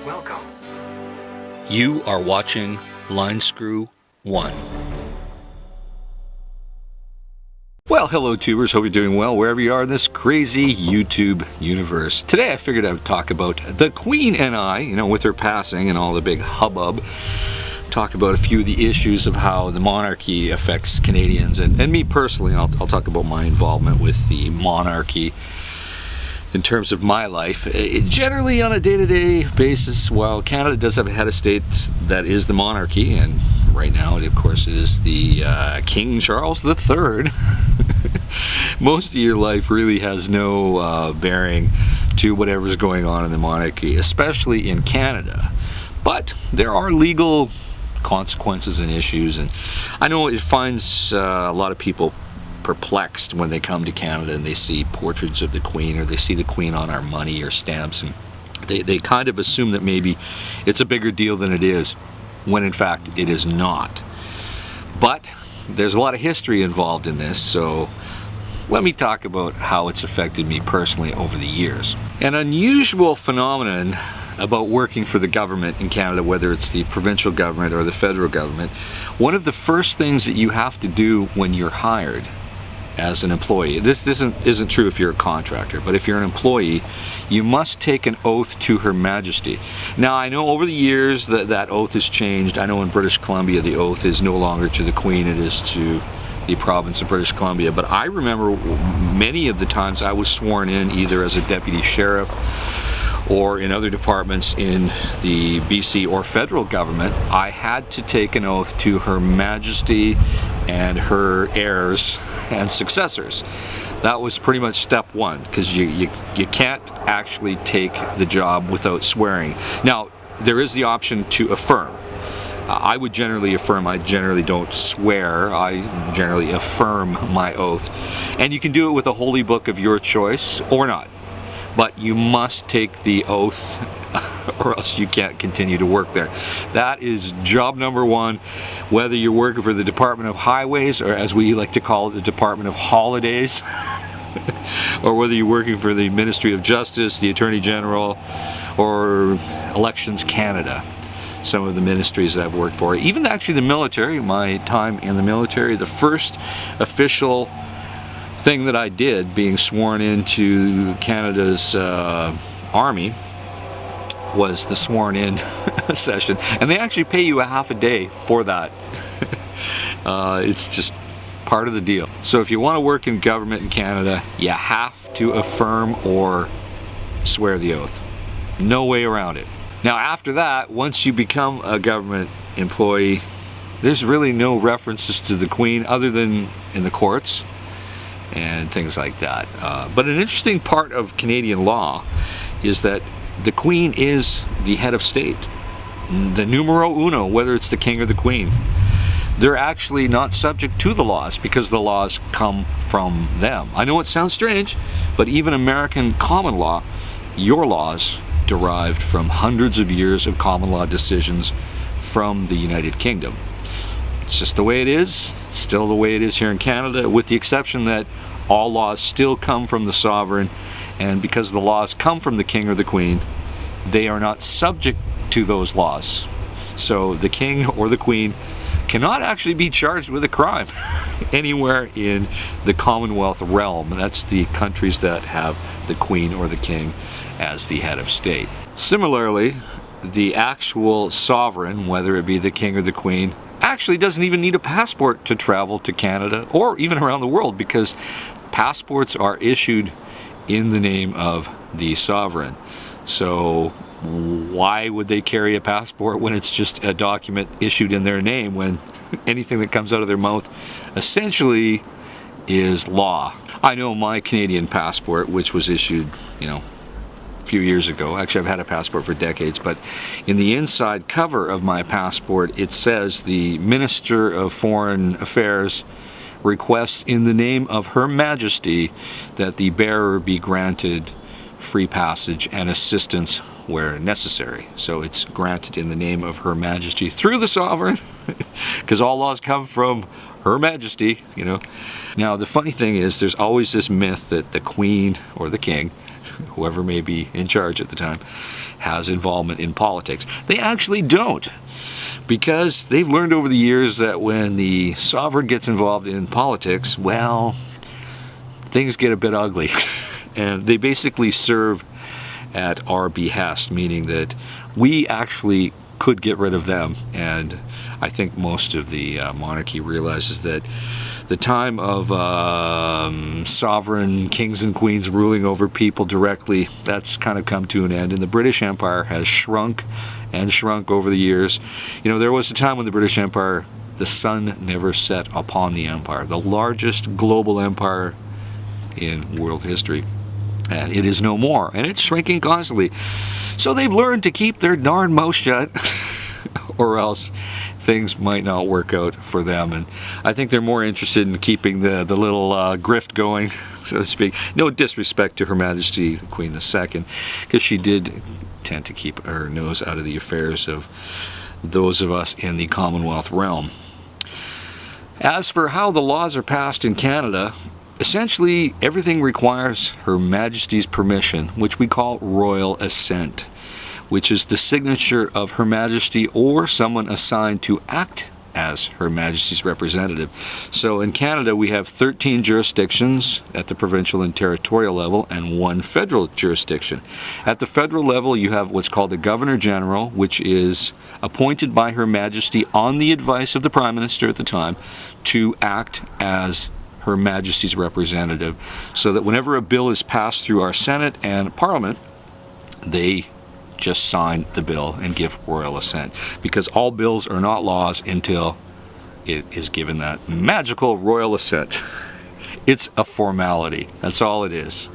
Welcome. You are watching Line Screw 1. Well, hello tubers, hope you're doing well wherever you are in this crazy YouTube universe. Today I figured I would talk about the Queen and I, with her passing and all the big hubbub. Talk about a few of the issues of how the monarchy affects Canadians and me personally. I'll talk about my involvement with the monarchy in terms of my life. Generally on a day-to-day basis, while Canada does have a head of state that is the monarchy, and right now it of course is the King Charles III, most of your life really has no bearing to whatever's going on in the monarchy, especially in Canada. But there are legal consequences and issues, and I know it finds a lot of people perplexed when they come to Canada and they see portraits of the Queen, or they see the Queen on our money or stamps, and they kind of assume that maybe it's a bigger deal than it is, when in fact it is not. But there's a lot of history involved in this, so let me talk about how it's affected me personally over the years. An unusual phenomenon about working for the government in Canada, whether it's the provincial government or the federal government, one of the first things that you have to do when you're hired as an employee, this isn't true if you're a contractor, but if you're an employee, you must take an oath to Her Majesty. Now, I know over the years that oath has changed. I know in British Columbia the oath is no longer to the Queen, it is to the province of British Columbia. But I remember many of the times I was sworn in either as a deputy sheriff or in other departments in the BC or federal government, I had to take an oath to Her Majesty and her heirs and successors. That was pretty much step one, because you can't actually take the job without swearing. Now, there is the option to affirm. I would generally affirm. I generally don't swear. I generally affirm my oath. And you can do it with a holy book of your choice or not. But you must take the oath or else you can't continue to work there. That is job number one, whether you're working for the Department of Highways, or as we like to call it, the Department of Holidays, or whether you're working for the Ministry of Justice, the Attorney General, or Elections Canada. Some of the ministries that I've worked for. Even actually the military, my time in the military, the first official thing that I did, being sworn into Canada's army, was the sworn in session, and they actually pay you a half a day for that. It's just part of the deal. So if you want to work in government in Canada, you have to affirm or swear the oath. No way around it. Now after that, once you become a government employee, there's really no references to the Queen other than in the courts and things like that. But an interesting part of Canadian law is that the Queen is the head of state, the numero uno, whether it's the King or the Queen. They're actually not subject to the laws because the laws come from them. I know it sounds strange, but even American common law, your laws derived from hundreds of years of common law decisions from the United Kingdom. It's just the way it is, still the way it is here in Canada, with the exception that all laws still come from the sovereign, and because the laws come from the King or the Queen, they are not subject to those laws. So the King or the Queen cannot actually be charged with a crime anywhere in the Commonwealth realm. That's the countries that have the Queen or the King as the head of state. Similarly, the actual sovereign, whether it be the King or the Queen, actually doesn't even need a passport to travel to Canada or even around the world, because passports are issued in the name of the sovereign. So why would they carry a passport when it's just a document issued in their name, when anything that comes out of their mouth essentially is law? I know my Canadian passport, which was issued, a few years ago. Actually, I've had a passport for decades, but in the inside cover of my passport, it says the Minister of Foreign Affairs requests in the name of Her Majesty that the bearer be granted free passage and assistance where necessary. So it's granted in the name of Her Majesty through the sovereign, because all laws come from Her Majesty, Now, the funny thing is, there's always this myth that the Queen or the King whoever may be in charge at the time, has involvement in politics. They actually don't, because they've learned over the years that when the sovereign gets involved in politics, well, things get a bit ugly. And they basically serve at our behest, meaning that we actually could get rid of them. And I think most of the monarchy realizes that the time of sovereign kings and queens ruling over people directly, that's kind of come to an end. And the British Empire has shrunk and shrunk over the years. You know, there was a time when the British Empire, the sun never set upon the empire, the largest global empire in world history. And it is no more, and it's shrinking constantly. So they've learned to keep their darn mouth shut, or else things might not work out for them. And I think they're more interested in keeping the little grift going, so to speak. No disrespect to Her Majesty Queen II, because she did tend to keep her nose out of the affairs of those of us in the Commonwealth realm. As for how the laws are passed in Canada, essentially everything requires Her Majesty's permission, which we call royal assent, which is the signature of Her Majesty or someone assigned to act as Her Majesty's representative. So in Canada we have 13 jurisdictions at the provincial and territorial level and 1 federal jurisdiction. At the federal level you have what's called the Governor General, which is appointed by Her Majesty on the advice of the Prime Minister at the time to act as Her Majesty's representative, so that whenever a bill is passed through our Senate and Parliament, they just sign the bill and give royal assent, because all bills are not laws until it is given that magical royal assent. It's a formality, that's all it is.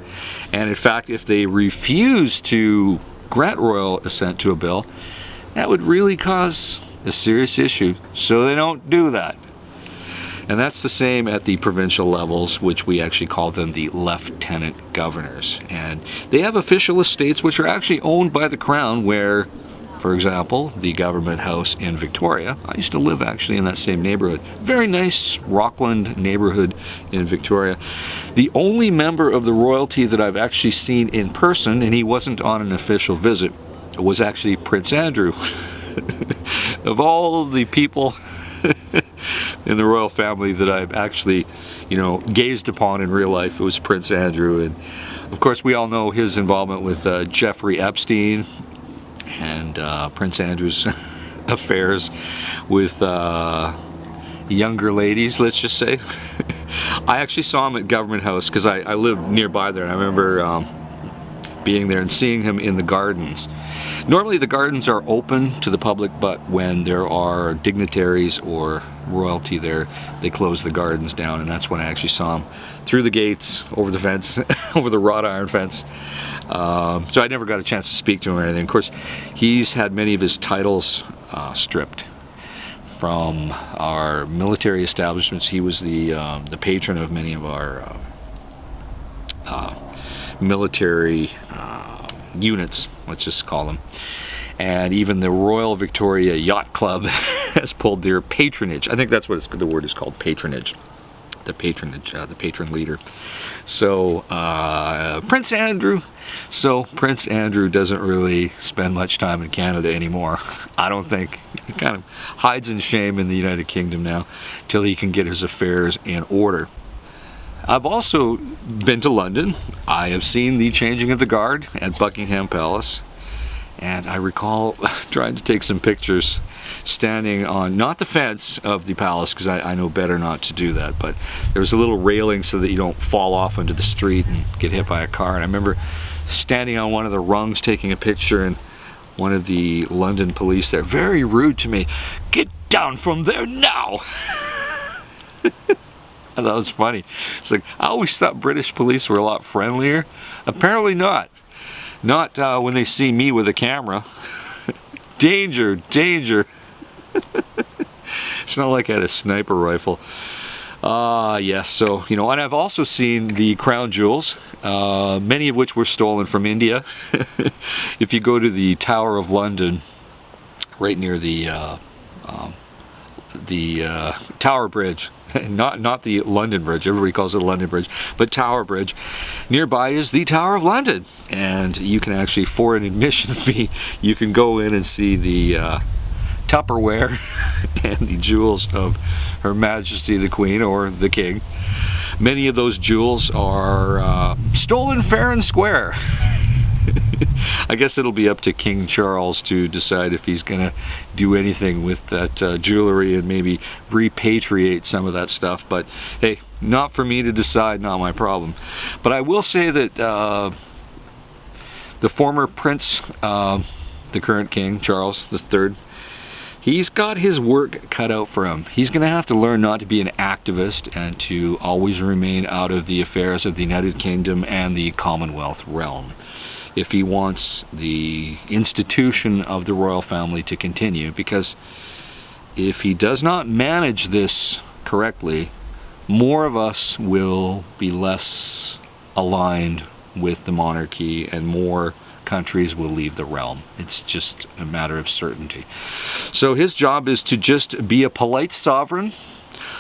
And in fact, if they refuse to grant royal assent to a bill, that would really cause a serious issue, so they don't do that. And that's the same at the provincial levels, which we actually call them the lieutenant governors. And they have official estates which are actually owned by the Crown, where, for example, the Government House in Victoria, I used to live actually in that same neighborhood. Very nice Rockland neighborhood in Victoria. The only member of the royalty that I've actually seen in person, and he wasn't on an official visit, was actually Prince Andrew. Of all the people in the royal family that I've actually, gazed upon in real life, it was Prince Andrew. And of course we all know his involvement with Jeffrey Epstein and Prince Andrew's affairs with younger ladies, let's just say. I actually saw him at Government House because I lived nearby there, and I remember being there and seeing him in the gardens. Normally the gardens are open to the public, but when there are dignitaries or royalty there, they close the gardens down, and that's when I actually saw him through the gates, over the fence, over the wrought iron fence. So I never got a chance to speak to him or anything. Of course, he's had many of his titles stripped from our military establishments. He was the patron of many of our military units, let's just call them. And even the Royal Victoria Yacht Club has pulled their patronage. I think that's what the word is called, patronage. The patronage, the patron leader. So Prince Andrew doesn't really spend much time in Canada anymore. I don't think. He kind of hides in shame in the United Kingdom now till he can get his affairs in order. I've also been to London. I have seen the changing of the guard at Buckingham Palace, and I recall trying to take some pictures standing on, not the fence of the palace, because I know better not to do that, but there was a little railing so that you don't fall off into the street and get hit by a car. And I remember standing on one of the rungs taking a picture, and one of the London police there, very rude to me, "Get down from there now!" I thought it was funny. It's like, I always thought British police were a lot friendlier. Apparently not. Not when they see me with a camera. Danger, danger. It's not like I had a sniper rifle. Yes, so, and I've also seen the crown jewels, many of which were stolen from India. If you go to the Tower of London, right near the the Tower Bridge, not the London Bridge, everybody calls it the London Bridge, but Tower Bridge. Nearby is the Tower of London, and you can actually, for an admission fee, you can go in and see the Tupperware and the jewels of Her Majesty the Queen or the King. Many of those jewels are stolen fair and square. I guess it'll be up to King Charles to decide if he's going to do anything with that jewelry and maybe repatriate some of that stuff. But hey, not for me to decide, not my problem. But I will say that the former prince, the current King Charles III, he's got his work cut out for him. He's going to have to learn not to be an activist and to always remain out of the affairs of the United Kingdom and the Commonwealth realm, if he wants the institution of the royal family to continue. Because if he does not manage this correctly, more of us will be less aligned with the monarchy and more countries will leave the realm. It's just a matter of certainty. So his job is to just be a polite sovereign,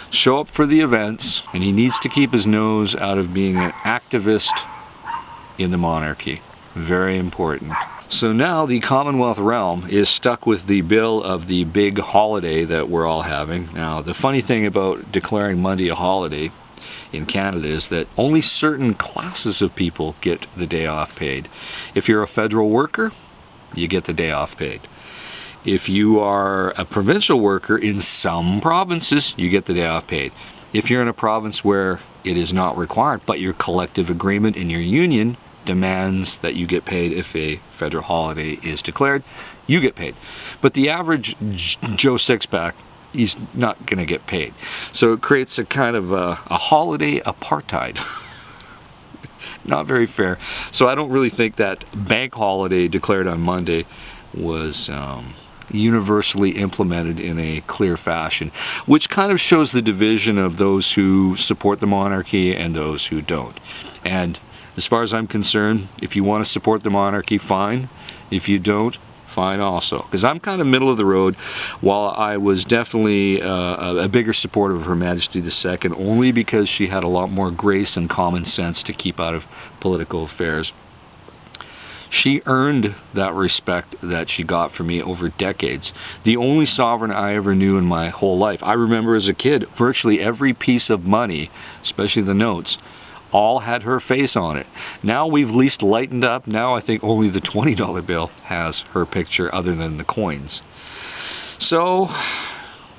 show up for the events, and he needs to keep his nose out of being an activist in the monarchy. Very important. So now the Commonwealth realm is stuck with the bill of the big holiday that we're all having. Now, the funny thing about declaring Monday a holiday in Canada is that only certain classes of people get the day off paid. If you're a federal worker, you get the day off paid. If you are a provincial worker in some provinces, you get the day off paid. If you're in a province where it is not required, but your collective agreement in your union demands that you get paid if a federal holiday is declared, you get paid. But the average Joe Sixpack, he's not going to get paid. So it creates a kind of a holiday apartheid. Not very fair. So I don't really think that bank holiday declared on Monday was universally implemented in a clear fashion, which kind of shows the division of those who support the monarchy and those who don't. And as far as I'm concerned, if you want to support the monarchy, fine. If you don't, fine also. Because I'm kind of middle of the road. While I was definitely a bigger supporter of Her Majesty II, only because she had a lot more grace and common sense to keep out of political affairs. She earned that respect that she got from me over decades. The only sovereign I ever knew in my whole life. I remember as a kid, virtually every piece of money, especially the notes, all had her face on it. Now we've least lightened up. Now I think only the $20 bill has her picture other than the coins. So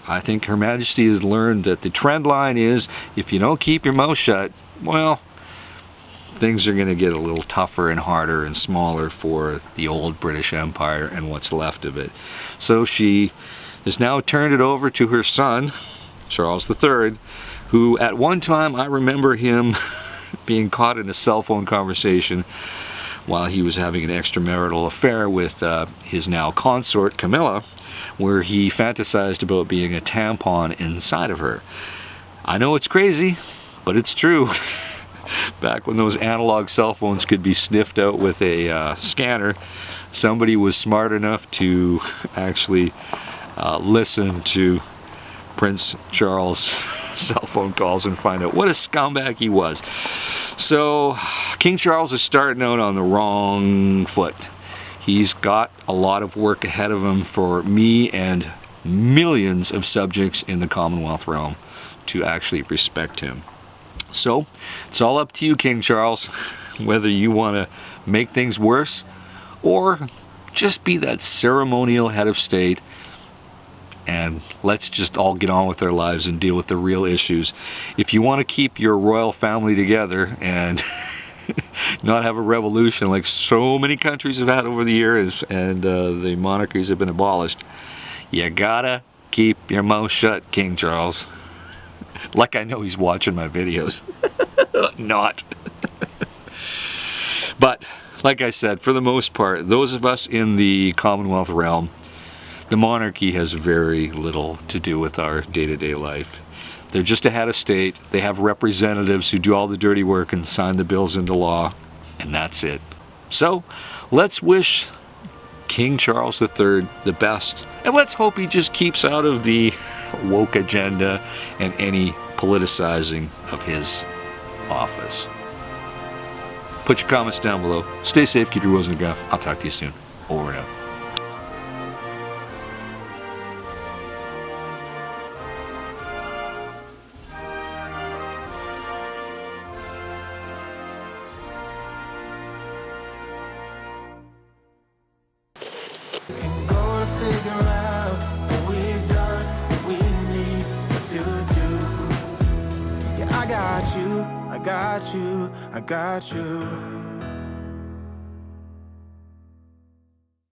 I think Her Majesty has learned that the trend line is, if you don't keep your mouth shut, well, things are going to get a little tougher and harder and smaller for the old British Empire and what's left of it. So she has now turned it over to her son, Charles III, who at one time, I remember him being caught in a cell phone conversation while he was having an extramarital affair with his now consort, Camilla, where he fantasized about being a tampon inside of her. I know it's crazy, but it's true. Back when those analog cell phones could be sniffed out with a scanner, somebody was smart enough to actually listen to Prince Charles' cell phone calls and find out what a scumbag he was. So King Charles is starting out on the wrong foot. He's got a lot of work ahead of him for me and millions of subjects in the Commonwealth realm to actually respect him. So it's all up to you, King Charles, whether you want to make things worse or just be that ceremonial head of state and let's just all get on with our lives and deal with the real issues. If you want to keep your royal family together and not have a revolution like so many countries have had over the years and the monarchies have been abolished, you gotta keep your mouth shut, King Charles. Like I know he's watching my videos. Not. But, like I said, for the most part, those of us in the Commonwealth realm, the monarchy has very little to do with our day-to-day life. They're just a head of state. They have representatives who do all the dirty work and sign the bills into law, and that's it. So, let's wish King Charles III the best. And let's hope he just keeps out of the woke agenda and any politicizing of his office. Put your comments down below. Stay safe, keep your wheels in the ground. I'll talk to you soon. Over and out. Can go to figure out what we've done, what we need to do. Yeah, I got you, I got you, I got you.